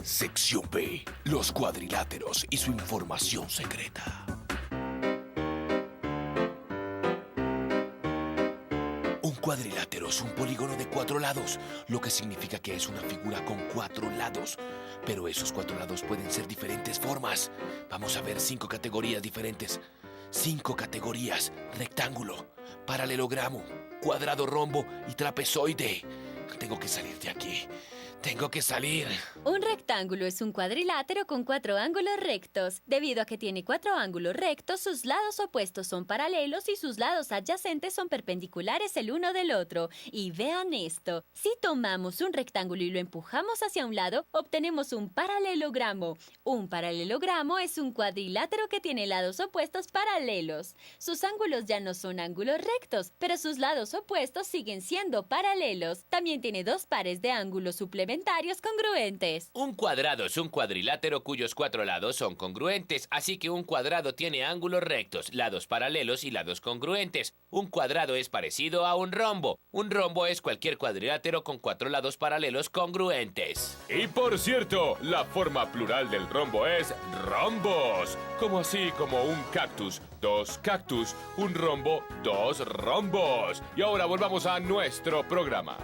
Sección B. Los cuadriláteros y su información secreta. Un cuadrilátero es un polígono de 4 lados, lo que significa que es una figura con 4 lados. Pero esos 4 lados pueden ser diferentes formas. Vamos a ver 5 categorías diferentes. 5 categorías: rectángulo, paralelogramo, cuadrado, rombo y trapezoide. Tengo que salir de aquí. Tengo que salir. Un rectángulo es un cuadrilátero con 4 ángulos rectos. Debido a que tiene 4 ángulos rectos, sus lados opuestos son paralelos y sus lados adyacentes son perpendiculares el uno del otro. Y vean esto. Si tomamos un rectángulo y lo empujamos hacia un lado, obtenemos un paralelogramo. Un paralelogramo es un cuadrilátero que tiene lados opuestos paralelos. Sus ángulos ya no son ángulos rectos, pero sus lados opuestos siguen siendo paralelos. También tiene 2 pares de ángulos suplementarios congruentes. Un cuadrado es un cuadrilátero cuyos 4 lados son congruentes, así que un cuadrado tiene ángulos rectos, lados paralelos y lados congruentes. Un cuadrado es parecido a un rombo. Un rombo es cualquier cuadrilátero con 4 lados paralelos congruentes. Y por cierto, la forma plural del rombo es rombos. Como así como un cactus, 2 cactus, un rombo, 2 rombos. Y ahora volvamos a nuestro programa.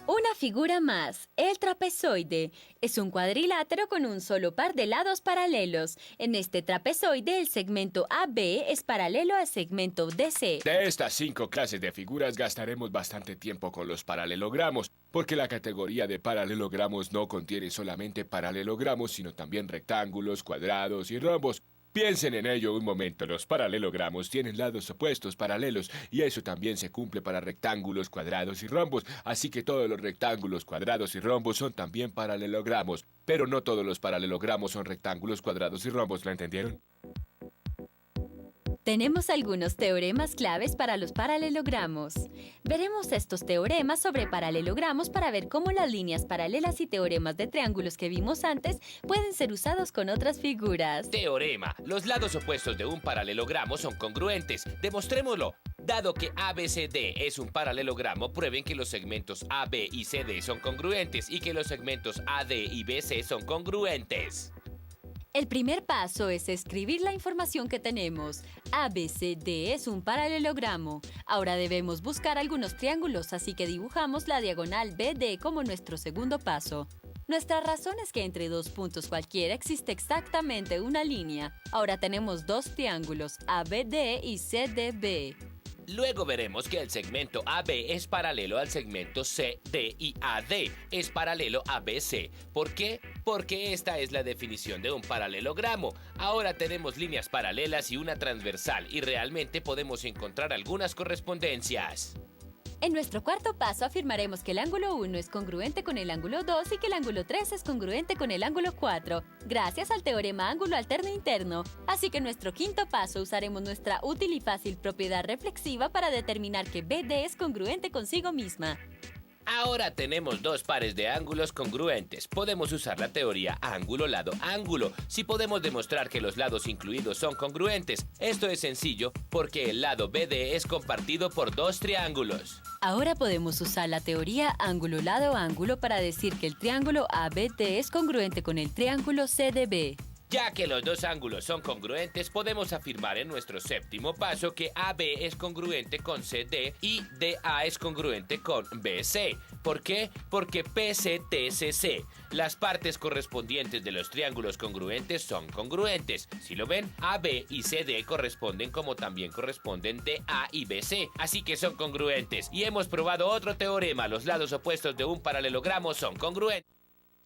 Una figura más, el trapezoide. Es un cuadrilátero con un solo par de lados paralelos. En este trapezoide, el segmento AB es paralelo al segmento DC. De estas 5 clases de figuras gastaremos bastante tiempo con los paralelogramos, porque la categoría de paralelogramos no contiene solamente paralelogramos, sino también rectángulos, cuadrados y rombos. Piensen en ello un momento. Los paralelogramos tienen lados opuestos paralelos y eso también se cumple para rectángulos, cuadrados y rombos. Así que todos los rectángulos, cuadrados y rombos son también paralelogramos. Pero no todos los paralelogramos son rectángulos, cuadrados y rombos. ¿Lo entendieron? Tenemos algunos teoremas claves para los paralelogramos. Veremos estos teoremas sobre paralelogramos para ver cómo las líneas paralelas y teoremas de triángulos que vimos antes pueden ser usados con otras figuras. Teorema. Los lados opuestos de un paralelogramo son congruentes. Demostrémoslo. Dado que ABCD es un paralelogramo, prueben que los segmentos AB y CD son congruentes y que los segmentos AD y BC son congruentes. El primer paso es escribir la información que tenemos. ABCD es un paralelogramo. Ahora debemos buscar algunos triángulos, así que dibujamos la diagonal BD como nuestro segundo paso. Nuestra razón es que entre 2 puntos cualquiera existe exactamente una línea. Ahora tenemos 2 triángulos, ABD y CDB. Luego veremos que el segmento AB es paralelo al segmento CD y AD es paralelo a BC. ¿Por qué? Porque esta es la definición de un paralelogramo. Ahora tenemos líneas paralelas y una transversal y realmente podemos encontrar algunas correspondencias. En nuestro cuarto paso afirmaremos que el ángulo 1 es congruente con el ángulo 2 y que el ángulo 3 es congruente con el ángulo 4, gracias al teorema ángulo alterno interno. Así que en nuestro quinto paso usaremos nuestra útil y fácil propiedad reflexiva para determinar que BD es congruente consigo misma. Ahora tenemos 2 pares de ángulos congruentes. Podemos usar la teoría ángulo-lado-ángulo si podemos demostrar que los lados incluidos son congruentes. Esto es sencillo porque el lado BD es compartido por 2 triángulos. Ahora podemos usar la teoría ángulo-lado-ángulo para decir que el triángulo ABD es congruente con el triángulo CDB. Ya que los 2 ángulos son congruentes, podemos afirmar en nuestro séptimo paso que AB es congruente con CD y DA es congruente con BC. ¿Por qué? Porque PCTCC, las partes correspondientes de los triángulos congruentes son congruentes. Si lo ven, AB y CD corresponden como también corresponden DA y BC, así que son congruentes. Y hemos probado otro teorema, los lados opuestos de un paralelogramo son congruentes.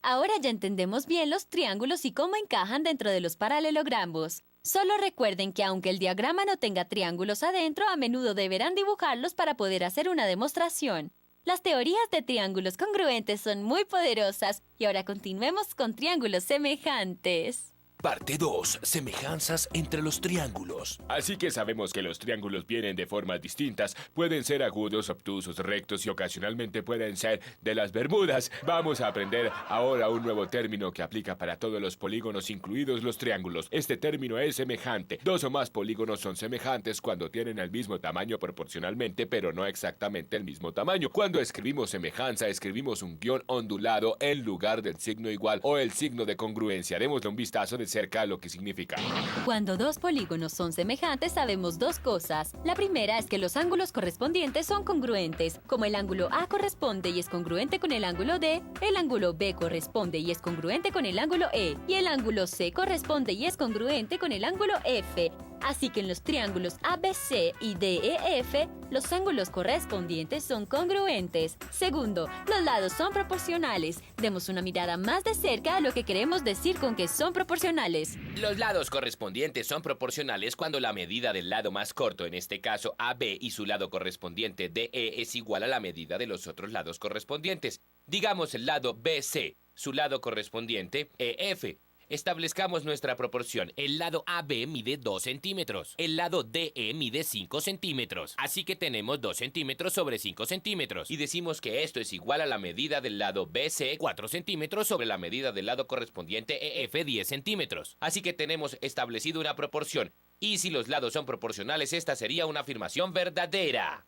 Ahora ya entendemos bien los triángulos y cómo encajan dentro de los paralelogramos. Solo recuerden que aunque el diagrama no tenga triángulos adentro, a menudo deberán dibujarlos para poder hacer una demostración. Las teorías de triángulos congruentes son muy poderosas y ahora continuemos con triángulos semejantes. Parte 2. Semejanzas entre los triángulos. Así que sabemos que los triángulos vienen de formas distintas. Pueden ser agudos, obtusos, rectos y ocasionalmente pueden ser de las Bermudas. Vamos a aprender ahora un nuevo término que aplica para todos los polígonos, incluidos los triángulos. Este término es semejante. Dos o más polígonos son semejantes cuando tienen el mismo tamaño proporcionalmente, pero no exactamente el mismo tamaño. Cuando escribimos semejanza, escribimos un guión ondulado en lugar del signo igual o el signo de congruencia. Démosle un vistazo de cerca a lo que significa. Cuando dos polígonos son semejantes, sabemos dos cosas. La primera es que los ángulos correspondientes son congruentes. Como el ángulo A corresponde y es congruente con el ángulo D, el ángulo B corresponde y es congruente con el ángulo E, y el ángulo C corresponde y es congruente con el ángulo F. Así que en los triángulos ABC y DEF, los ángulos correspondientes son congruentes. Segundo, los lados son proporcionales. Demos una mirada más de cerca a lo que queremos decir con que son proporcionales. Los lados correspondientes son proporcionales cuando la medida del lado más corto, en este caso AB, y su lado correspondiente DE es igual a la medida de los otros lados correspondientes. Digamos el lado BC, su lado correspondiente EF. Establezcamos nuestra proporción. El lado AB mide 2 centímetros. El lado DE mide 5 centímetros. Así que tenemos 2 centímetros sobre 5 centímetros. Y decimos que esto es igual a la medida del lado BC, 4 centímetros, sobre la medida del lado correspondiente EF, 10 centímetros. Así que tenemos establecido una proporción. Y si los lados son proporcionales, esta sería una afirmación verdadera.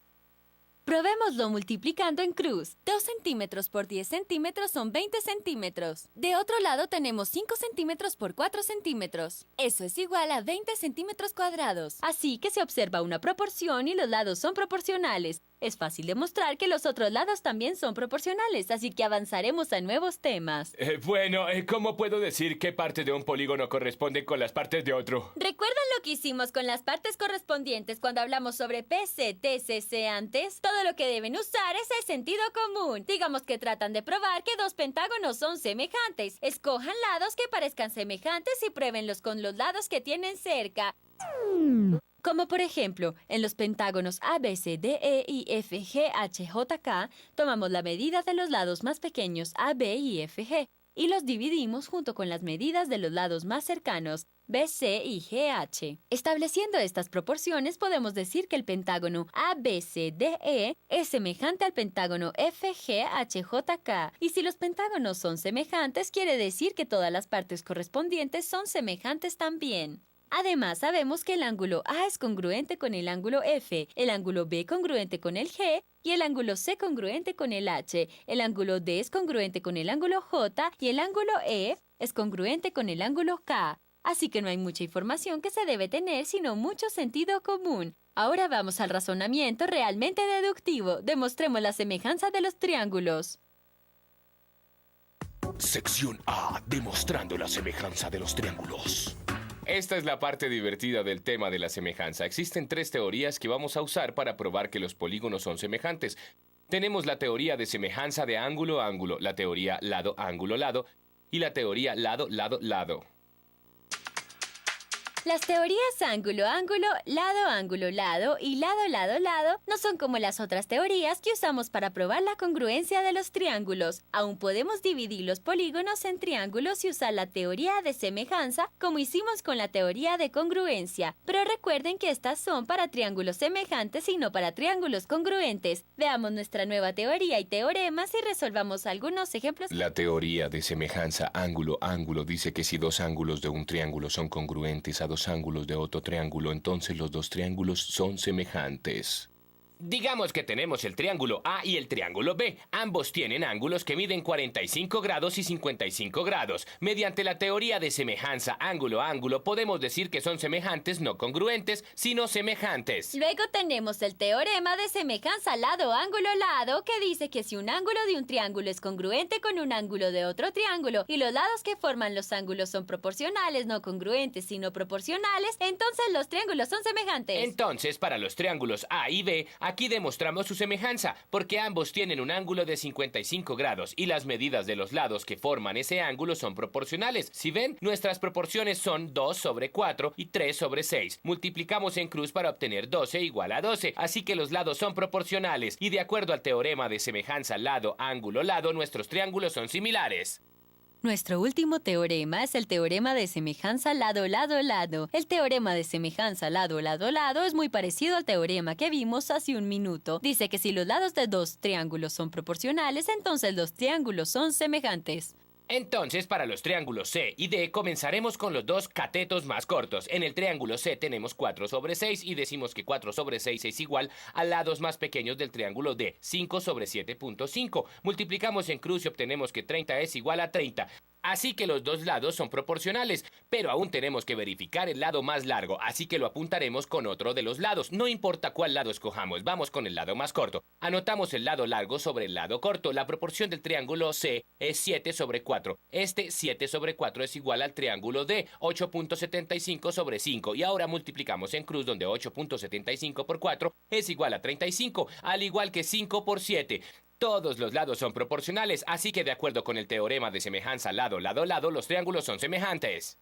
Probémoslo multiplicando en cruz. 2 centímetros por 10 centímetros son 20 centímetros. De otro lado tenemos 5 centímetros por 4 centímetros. Eso es igual a 20 centímetros cuadrados. Así que se observa una proporción y los lados son proporcionales. Es fácil demostrar que los otros lados también son proporcionales, así que avanzaremos a nuevos temas. ¿Cómo puedo decir qué parte de un polígono corresponde con las partes de otro? ¿Recuerdan lo que hicimos con las partes correspondientes cuando hablamos sobre PC, TCC antes? Todo lo que deben usar es el sentido común. Digamos que tratan de probar que dos pentágonos son semejantes. Escojan lados que parezcan semejantes y pruébenlos con los lados que tienen cerca. Como por ejemplo, en los pentágonos ABCDE y FGHJK, tomamos la medida de los lados más pequeños AB y FG y los dividimos junto con las medidas de los lados más cercanos BC y GH. Estableciendo estas proporciones, podemos decir que el pentágono ABCDE es semejante al pentágono FGHJK. Y si los pentágonos son semejantes, quiere decir que todas las partes correspondientes son semejantes también. Además, sabemos que el ángulo A es congruente con el ángulo F, el ángulo B congruente con el G y el ángulo C congruente con el H, el ángulo D es congruente con el ángulo J y el ángulo E es congruente con el ángulo K. Así que no hay mucha información que se debe tener, sino mucho sentido común. Ahora vamos al razonamiento realmente deductivo. Demostremos la semejanza de los triángulos. Sección A. Demostrando la semejanza de los triángulos. Esta es la parte divertida del tema de la semejanza. Existen 3 teorías que vamos a usar para probar que los polígonos son semejantes. Tenemos la teoría de semejanza de ángulo-ángulo, la teoría lado-ángulo-lado y la teoría lado-lado-lado. Las teorías ángulo, ángulo, lado y lado no son como las otras teorías que usamos para probar la congruencia de los triángulos. Aún podemos dividir los polígonos en triángulos y usar la teoría de semejanza como hicimos con la teoría de congruencia. Pero recuerden que estas son para triángulos semejantes y no para triángulos congruentes. Veamos nuestra nueva teoría y teoremas y resolvamos algunos ejemplos. La teoría de semejanza ángulo-ángulo dice que si dos ángulos de un triángulo son congruentes a dos ángulos de otro triángulo, entonces los dos triángulos son semejantes. Digamos que tenemos el triángulo A y el triángulo B. Ambos tienen ángulos que miden 45 grados y 55 grados. Mediante la teoría de semejanza ángulo-ángulo podemos decir que son semejantes, no congruentes, sino semejantes. Luego tenemos el teorema de semejanza lado-ángulo-lado que dice que si un ángulo de un triángulo es congruente con un ángulo de otro triángulo y los lados que forman los ángulos son proporcionales, no congruentes, sino proporcionales, entonces los triángulos son semejantes. Entonces, para los triángulos A y B, aquí demostramos su semejanza, porque ambos tienen un ángulo de 55 grados y las medidas de los lados que forman ese ángulo son proporcionales. Si ven, nuestras proporciones son 2 sobre 4 y 3 sobre 6. Multiplicamos en cruz para obtener 12 igual a 12, así que los lados son proporcionales y de acuerdo al teorema de semejanza lado-ángulo-lado, nuestros triángulos son similares. Nuestro último teorema es el teorema de semejanza lado, lado, lado. El teorema de semejanza lado, lado, lado es muy parecido al teorema que vimos hace un minuto. Dice que si los lados de dos triángulos son proporcionales, entonces los triángulos son semejantes. Entonces, para los triángulos C y D, comenzaremos con los dos catetos más cortos. En el triángulo C tenemos 4 sobre 6 y decimos que 4 sobre 6 es igual a lados más pequeños del triángulo D, 5 sobre 7.5. Multiplicamos en cruz y obtenemos que 30 es igual a 30. Así que los dos lados son proporcionales, pero aún tenemos que verificar el lado más largo, así que lo apuntaremos con otro de los lados. No importa cuál lado escojamos, vamos con el lado más corto. Anotamos el lado largo sobre el lado corto. La proporción del triángulo C es 7 sobre 4. Este 7 sobre 4 es igual al triángulo D, 8.75 sobre 5. Y ahora multiplicamos en cruz, donde 8.75 por 4 es igual a 35, al igual que 5 por 7. Todos los lados son proporcionales, así que de acuerdo con el teorema de semejanza lado, lado, lado, los triángulos son semejantes.